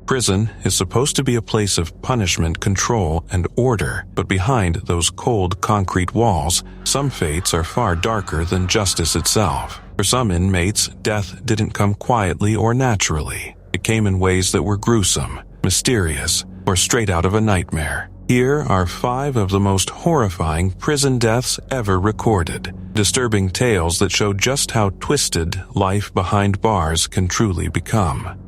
Prison is supposed to be a place of punishment, control, and order, but behind those cold concrete walls, some fates are far darker than justice itself. For some inmates, death didn't come quietly or naturally. It came in ways that were gruesome, mysterious, or straight out of a nightmare. Here are 5 of the most horrifying prison deaths ever recorded, disturbing tales that show just how twisted life behind bars can truly become.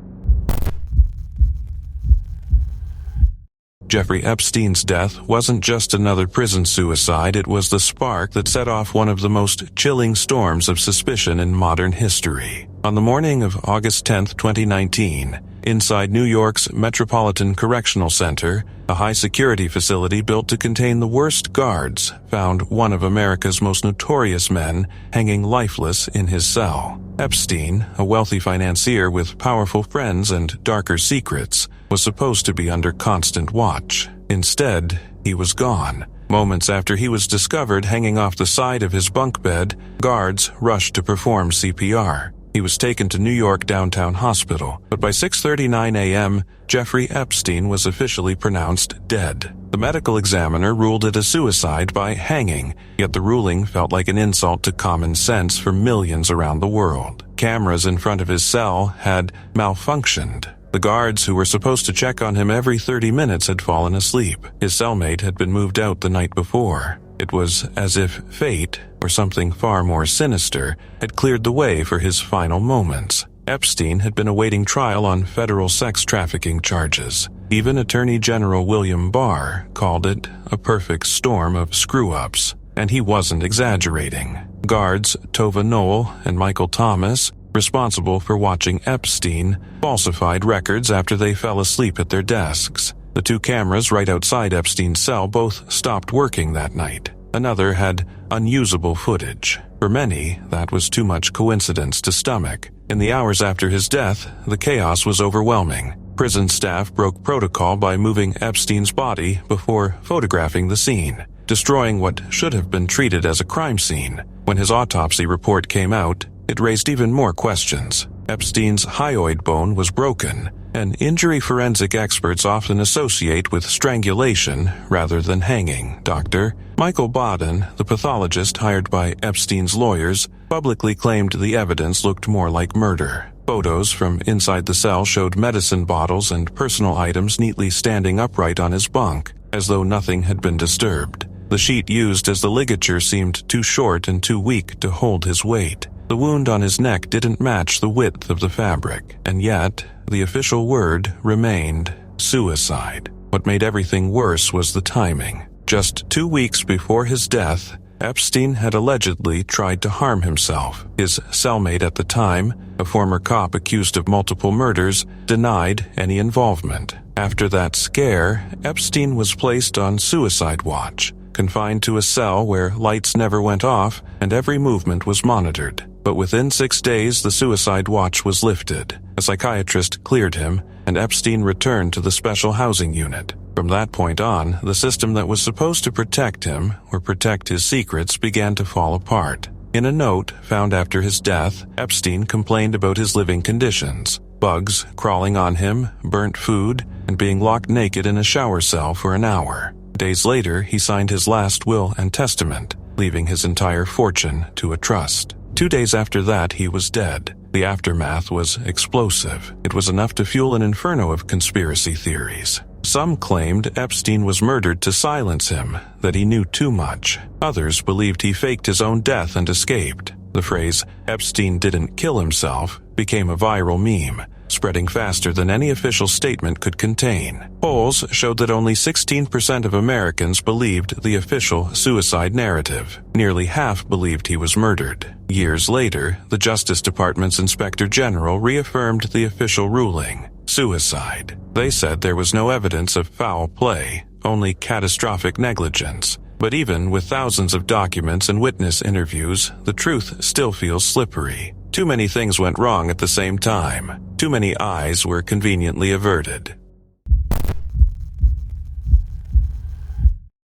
Jeffrey Epstein's death wasn't just another prison suicide, it was the spark that set off one of the most chilling storms of suspicion in modern history. On the morning of August 10, 2019, inside New York's Metropolitan Correctional Center, a high-security facility built to contain the worst guards found one of America's most notorious men hanging lifeless in his cell. Epstein, a wealthy financier with powerful friends and darker secrets, was supposed to be under constant watch. Instead, he was gone. Moments after he was discovered hanging off the side of his bunk bed, guards rushed to perform CPR. He was taken to New York Downtown Hospital, but by 6:39 a.m., Jeffrey Epstein was officially pronounced dead. The medical examiner ruled it a suicide by hanging, yet the ruling felt like an insult to common sense for millions around the world. Cameras in front of his cell had malfunctioned. The guards who were supposed to check on him every 30 minutes had fallen asleep. His cellmate had been moved out the night before. It was as if fate, or something far more sinister, had cleared the way for his final moments. Epstein had been awaiting trial on federal sex trafficking charges. Even Attorney General William Barr called it a perfect storm of screw-ups, and he wasn't exaggerating. Guards Tova Noel and Michael Thomas, responsible for watching Epstein, falsified records after they fell asleep at their desks. The 2 cameras right outside Epstein's cell both stopped working that night. Another had unusable footage. For many, that was too much coincidence to stomach. In the hours after his death, the chaos was overwhelming. Prison staff broke protocol by moving Epstein's body before photographing the scene, destroying what should have been treated as a crime scene. When his autopsy report came out, it raised even more questions. Epstein's hyoid bone was broken, and injury forensic experts often associate with strangulation rather than hanging. Dr. Michael Baden, the pathologist hired by Epstein's lawyers, publicly claimed the evidence looked more like murder. Photos from inside the cell showed medicine bottles and personal items neatly standing upright on his bunk, as though nothing had been disturbed. The sheet used as the ligature seemed too short and too weak to hold his weight. The wound on his neck didn't match the width of the fabric, and yet the official word remained suicide. What made everything worse was the timing. Just 2 weeks before his death, Epstein had allegedly tried to harm himself. His cellmate at the time, a former cop accused of multiple murders, denied any involvement. After that scare, Epstein was placed on suicide watch, confined to a cell where lights never went off and every movement was monitored. But within 6 days, the suicide watch was lifted. A psychiatrist cleared him, and Epstein returned to the special housing unit. From that point on, the system that was supposed to protect him, or protect his secrets, began to fall apart. In a note found after his death, Epstein complained about his living conditions: bugs crawling on him, burnt food, and being locked naked in a shower cell for an hour. Days later, he signed his last will and testament, leaving his entire fortune to a trust. 2 days after that, he was dead. The aftermath was explosive. It was enough to fuel an inferno of conspiracy theories. Some claimed Epstein was murdered to silence him, that he knew too much. Others believed he faked his own death and escaped. The phrase, "Epstein didn't kill himself," became a viral meme, spreading faster than any official statement could contain. Polls showed that only 16% of Americans believed the official suicide narrative. Nearly half believed he was murdered. Years later, the Justice Department's Inspector General reaffirmed the official ruling: suicide. They said there was no evidence of foul play, only catastrophic negligence. But even with thousands of documents and witness interviews, the truth still feels slippery. Too many things went wrong at the same time. Too many eyes were conveniently averted.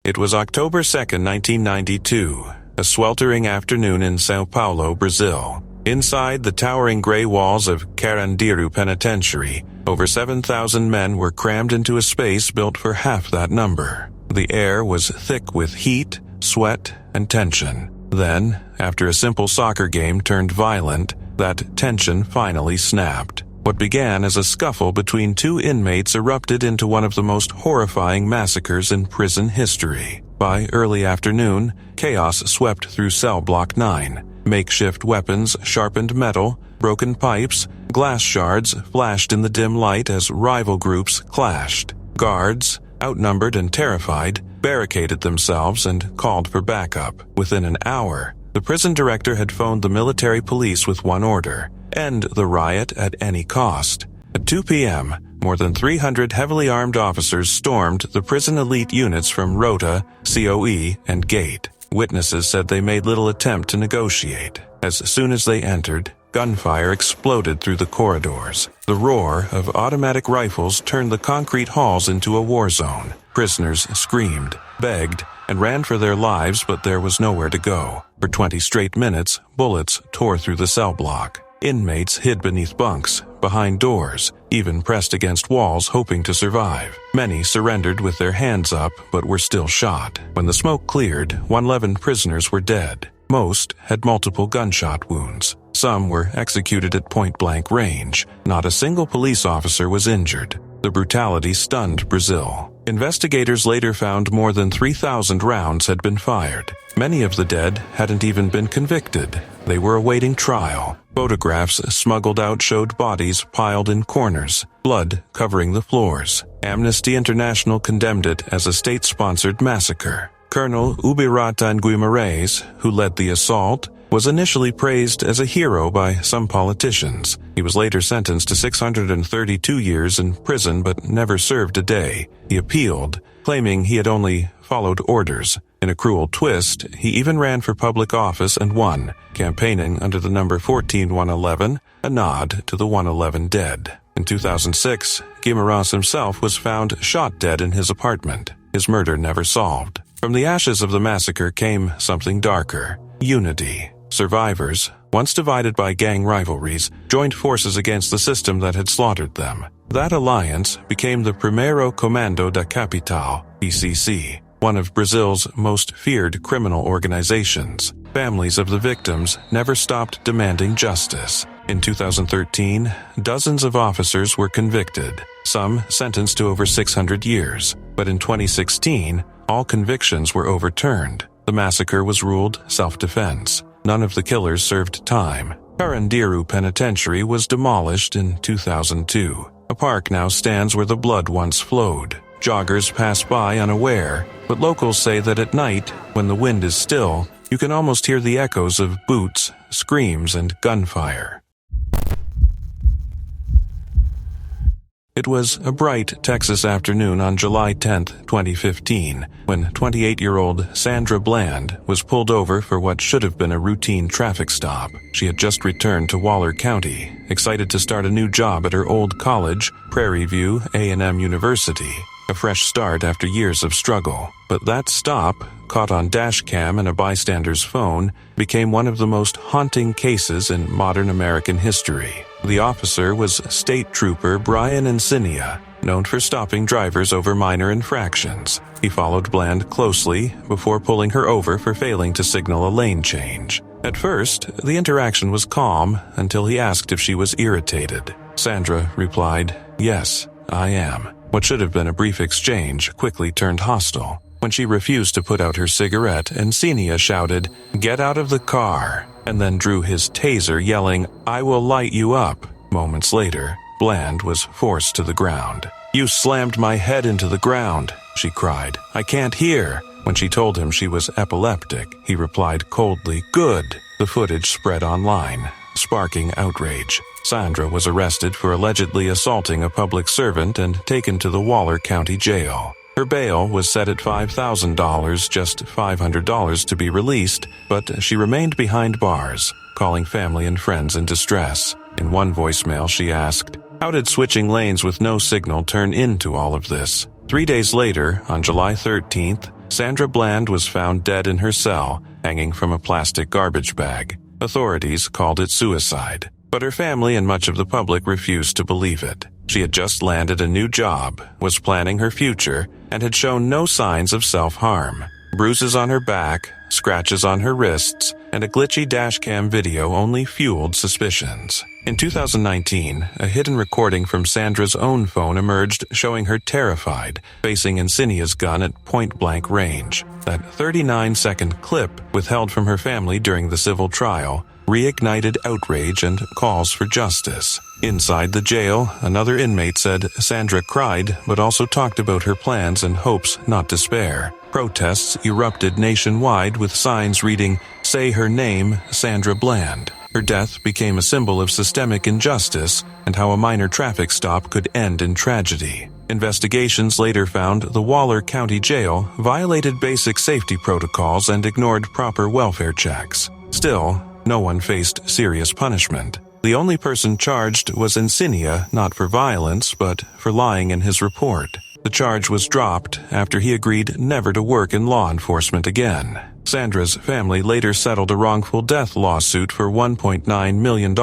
It was October 2, 1992, a sweltering afternoon in Sao Paulo, Brazil. Inside the towering gray walls of Carandiru Penitentiary, over 7,000 men were crammed into a space built for half that number. The air was thick with heat, sweat, and tension. Then, after a simple soccer game turned violent, that tension finally snapped. What began as a scuffle between two inmates erupted into one of the most horrifying massacres in prison history. By early afternoon, chaos swept through cell block 9. Makeshift weapons, sharpened metal, broken pipes, glass shards flashed in the dim light as rival groups clashed. Guards, outnumbered and terrified, barricaded themselves and called for backup. Within an hour, the prison director had phoned the military police with one order: end the riot at any cost. At 2 p.m., more than 300 heavily armed officers stormed the prison elite units from Rota, COE, and Gate. Witnesses said they made little attempt to negotiate. As soon as they entered, gunfire exploded through the corridors. The roar of automatic rifles turned the concrete halls into a war zone. Prisoners screamed, begged, and ran for their lives, but there was nowhere to go. For 20 straight minutes, bullets tore through the cell block. Inmates hid beneath bunks, behind doors, even pressed against walls hoping to survive. Many surrendered with their hands up but were still shot. When the smoke cleared, 111 prisoners were dead. Most had multiple gunshot wounds. Some were executed at point-blank range. Not a single police officer was injured. The brutality stunned Brazil. Investigators later found more than 3,000 rounds had been fired. Many of the dead hadn't even been convicted. They were awaiting trial. Photographs smuggled out showed bodies piled in corners, blood covering the floors. Amnesty International condemned it as a state-sponsored massacre. Colonel Ubiratan Guimarães, who led the assault, was initially praised as a hero by some politicians. He was later sentenced to 632 years in prison but never served a day. He appealed, claiming he had only followed orders. In a cruel twist, he even ran for public office and won, campaigning under the number 14111, a nod to the 111 dead. In 2006, Guimarães himself was found shot dead in his apartment, his murder never solved. From the ashes of the massacre came something darker: unity. Survivors, once divided by gang rivalries, joined forces against the system that had slaughtered them. That alliance became the Primeiro Comando da Capital, PCC, one of Brazil's most feared criminal organizations. Families of the victims never stopped demanding justice. In 2013, dozens of officers were convicted, some sentenced to over 600 years. But in 2016, all convictions were overturned. The massacre was ruled self-defense. None of the killers served time. Carandiru Penitentiary was demolished in 2002. A park now stands where the blood once flowed. Joggers pass by unaware, but locals say that at night, when the wind is still, you can almost hear the echoes of boots, screams, and gunfire. It was a bright Texas afternoon on July 10, 2015, when 28-year-old Sandra Bland was pulled over for what should have been a routine traffic stop. She had just returned to Waller County, excited to start a new job at her old college, Prairie View A&M University. A fresh start after years of struggle. But that stop, caught on dashcam and a bystander's phone, became one of the most haunting cases in modern American history. The officer was State Trooper Brian Encinia, known for stopping drivers over minor infractions. He followed Bland closely before pulling her over for failing to signal a lane change. At first, the interaction was calm until he asked if she was irritated. Sandra replied, "Yes, I am." What should have been a brief exchange quickly turned hostile. When she refused to put out her cigarette, Encinia shouted, "Get out of the car," and then drew his taser, yelling, "I will light you up." Moments later, Bland was forced to the ground. "You slammed my head into the ground," she cried. "I can't hear." When she told him she was epileptic, he replied coldly, "Good." The footage spread online, sparking outrage. Sandra was arrested for allegedly assaulting a public servant and taken to the Waller County Jail. Her bail was set at $5,000, just $500 to be released, but she remained behind bars, calling family and friends in distress. In one voicemail she asked, "How did switching lanes with no signal turn into all of this?" 3 days later, on July 13th, Sandra Bland was found dead in her cell, hanging from a plastic garbage bag. Authorities called it suicide, but her family and much of the public refused to believe it. She had just landed a new job, was planning her future, and had shown no signs of self-harm. Bruises on her back, scratches on her wrists, and a glitchy dashcam video only fueled suspicions. In 2019, a hidden recording from Sandra's own phone emerged showing her terrified, facing Encinia's gun at point-blank range. That 39-second clip, withheld from her family during the civil trial, reignited outrage and calls for justice. Inside the jail, another inmate said Sandra cried but also talked about her plans and hopes not to spare. Protests erupted nationwide with signs reading, "Say her name, Sandra Bland." Her death became a symbol of systemic injustice and how a minor traffic stop could end in tragedy. Investigations later found the Waller County Jail violated basic safety protocols and ignored proper welfare checks. Still, no one faced serious punishment. The only person charged was Encinia, not for violence, but for lying in his report. The charge was dropped after he agreed never to work in law enforcement again. Sandra's family later settled a wrongful death lawsuit for $1.9 million,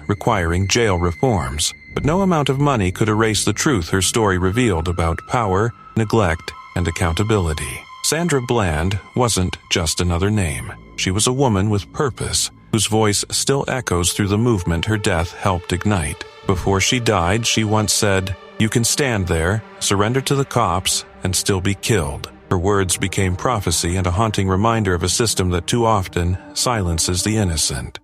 requiring jail reforms. But no amount of money could erase the truth her story revealed about power, neglect, and accountability. Sandra Bland wasn't just another name. She was a woman with purpose, whose voice still echoes through the movement her death helped ignite. Before she died, she once said, "You can stand there, surrender to the cops, and still be killed." Her words became prophecy and a haunting reminder of a system that too often silences the innocent.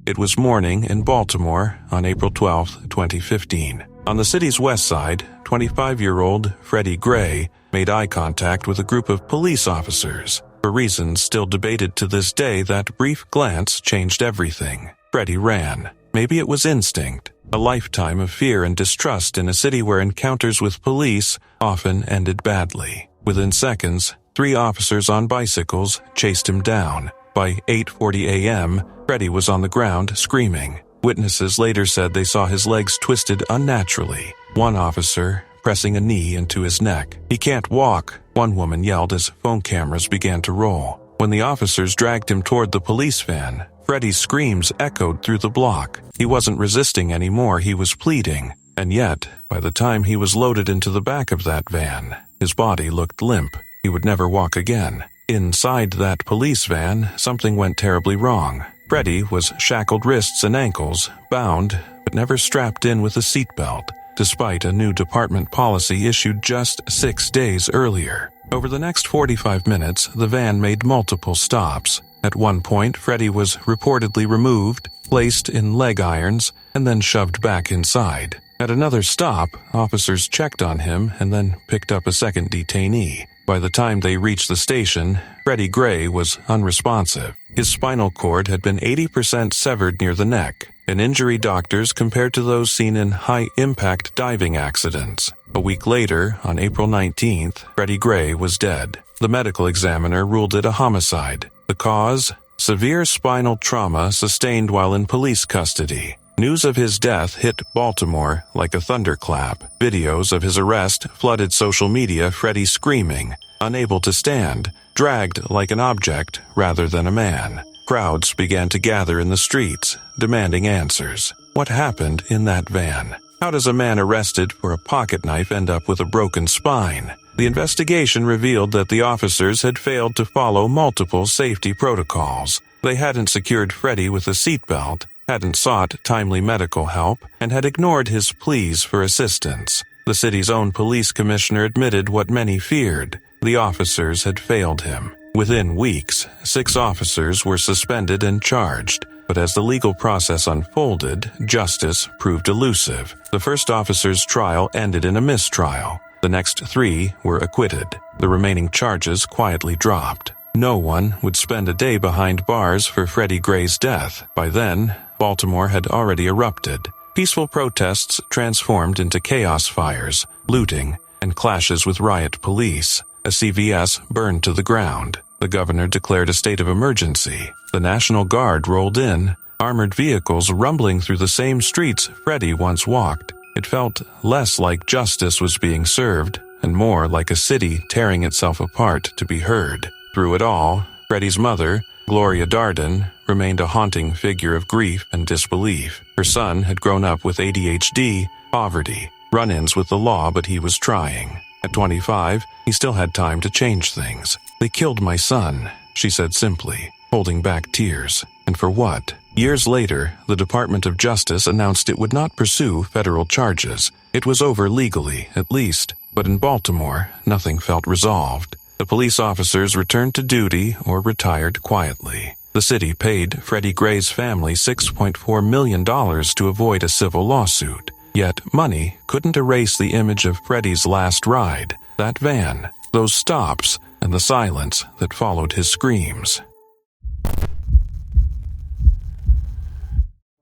It was morning in Baltimore on April 12, 2015. On the city's west side, 25-year-old Freddie Gray made eye contact with a group of police officers. For reasons still debated to this day, that brief glance changed everything. Freddie ran. Maybe it was instinct. A lifetime of fear and distrust in a city where encounters with police often ended badly. Within seconds, 3 officers on bicycles chased him down. By 8:40 a.m., Freddie was on the ground screaming. Witnesses later said they saw his legs twisted unnaturally. One officer pressing a knee into his neck. "He can't walk," one woman yelled as phone cameras began to roll. When the officers dragged him toward the police van, Freddie's screams echoed through the block. He wasn't resisting anymore, he was pleading. And yet, by the time he was loaded into the back of that van, his body looked limp. He would never walk again. Inside that police van, something went terribly wrong. Freddie was shackled wrists and ankles, bound, but never strapped in with a seatbelt, despite a new department policy issued just 6 days earlier. Over the next 45 minutes, the van made multiple stops. At one point, Freddie was reportedly removed, placed in leg irons, and then shoved back inside. At another stop, officers checked on him and then picked up a second detainee. By the time they reached the station, Freddie Gray was unresponsive. His spinal cord had been 80% severed near the neck, an injury doctors compared to those seen in high-impact diving accidents. A week later, on April 19th, Freddie Gray was dead. The medical examiner ruled it a homicide. The cause? Severe spinal trauma sustained while in police custody. News of his death hit Baltimore like a thunderclap. Videos of his arrest flooded social media, Freddie screaming, unable to stand, dragged like an object rather than a man. Crowds began to gather in the streets, demanding answers. What happened in that van? How does a man arrested for a pocket knife end up with a broken spine? The investigation revealed that the officers had failed to follow multiple safety protocols. They hadn't secured Freddie with a seatbelt, hadn't sought timely medical help, and had ignored his pleas for assistance. The city's own police commissioner admitted what many feared. The officers had failed him. Within weeks, 6 officers were suspended and charged. But as the legal process unfolded, justice proved elusive. The first officer's trial ended in a mistrial. The next 3 were acquitted. The remaining charges quietly dropped. No one would spend a day behind bars for Freddie Gray's death. By then, Baltimore had already erupted. Peaceful protests transformed into chaos fires, looting, and clashes with riot police. A CVS burned to the ground. The governor declared a state of emergency. The National Guard rolled in, armored vehicles rumbling through the same streets Freddie once walked. It felt less like justice was being served, and more like a city tearing itself apart to be heard. Through it all, Freddie's mother, Gloria Darden, remained a haunting figure of grief and disbelief. Her son had grown up with ADHD, poverty, run-ins with the law, but he was trying. At 25, he still had time to change things. "They killed my son," she said simply, holding back tears. And for what? Years later, the Department of Justice announced it would not pursue federal charges. It was over legally, at least. But in Baltimore, nothing felt resolved. The police officers returned to duty or retired quietly. The city paid Freddie Gray's family $6.4 million to avoid a civil lawsuit. Yet money couldn't erase the image of Freddie's last ride, that van, those stops, and the silence that followed his screams.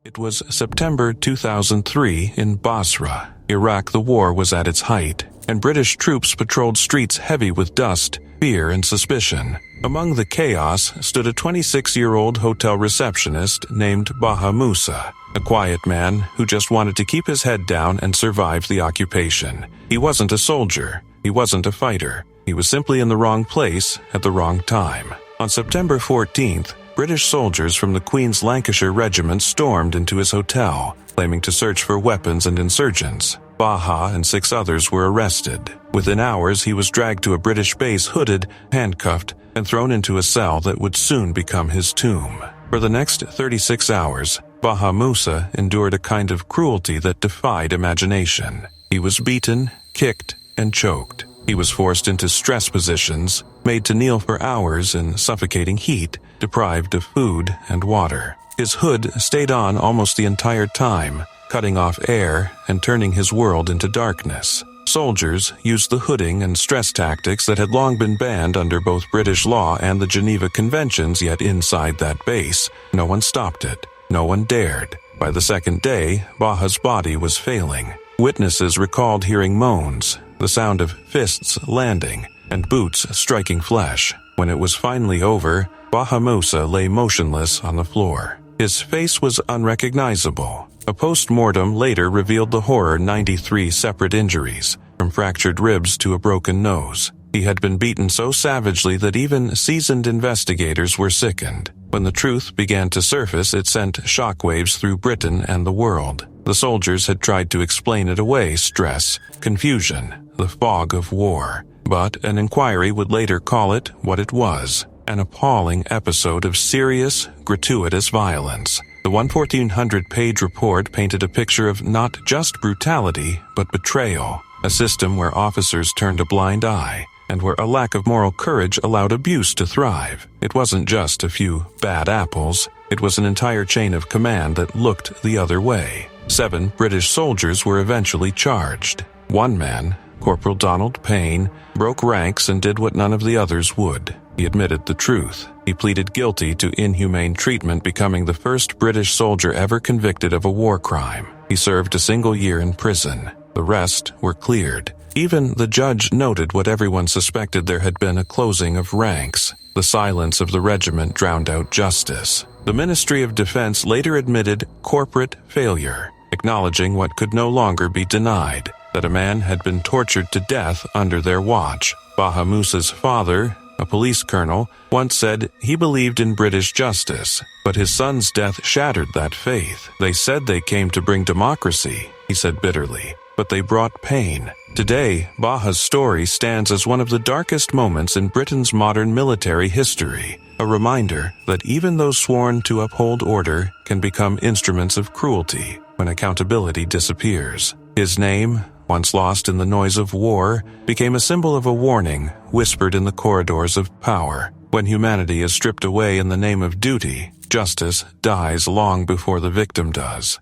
It was September 2003 in Basra. Iraq, the war was at its height, and British troops patrolled streets heavy with dust, fear, and suspicion. Among the chaos stood a 26-year-old hotel receptionist named Baha Musa, a quiet man who just wanted to keep his head down and survive the occupation. He wasn't a soldier. He wasn't a fighter. He was simply in the wrong place at the wrong time. On September 14th, British soldiers from the Queen's Lancashire Regiment stormed into his hotel, claiming to search for weapons and insurgents. Baha and 6 others were arrested. Within hours, he was dragged to a British base, hooded, handcuffed, and thrown into a cell that would soon become his tomb. For the next 36 hours, Baha Musa endured a kind of cruelty that defied imagination. He was beaten, kicked, and choked. He was forced into stress positions, made to kneel for hours in suffocating heat, deprived of food and water. His hood stayed on almost the entire time, cutting off air and turning his world into darkness. Soldiers used the hooding and stress tactics that had long been banned under both British law and the Geneva Conventions, yet inside that base, no one stopped it. No one dared. By the second day, Baha's body was failing. Witnesses recalled hearing moans, the sound of fists landing, and boots striking flesh. When it was finally over, Baha Musa lay motionless on the floor. His face was unrecognizable. A post-mortem later revealed the horror 93 separate injuries, from fractured ribs to a broken nose. He had been beaten so savagely that even seasoned investigators were sickened. When the truth began to surface, it sent shockwaves through Britain and the world. The soldiers had tried to explain it away: stress, confusion, the fog of war. But an inquiry would later call it what it was: an appalling episode of serious, gratuitous violence. The 1,400-page report painted a picture of not just brutality, but betrayal, a system where officers turned a blind eye, and where a lack of moral courage allowed abuse to thrive. It wasn't just a few bad apples. It was an entire chain of command that looked the other way. 7 British soldiers were eventually charged. One man, Corporal Donald Payne, broke ranks and did what none of the others would. He admitted the truth. He pleaded guilty to inhumane treatment, becoming the first British soldier ever convicted of a war crime. He served a single year in prison. The rest were cleared. Even the judge noted what everyone suspected: there had been a closing of ranks. The silence of the regiment drowned out justice. The Ministry of Defense later admitted corporate failure, acknowledging what could no longer be denied: that a man had been tortured to death under their watch. Baha Musa's father, a police colonel, once said he believed in British justice, but his son's death shattered that faith. "They said they came to bring democracy," he said bitterly, "but they brought pain." Today, Baha's story stands as one of the darkest moments in Britain's modern military history, a reminder that even those sworn to uphold order can become instruments of cruelty when accountability disappears. His name, once lost in the noise of war, became a symbol of a warning whispered in the corridors of power. When humanity is stripped away in the name of duty, justice dies long before the victim does.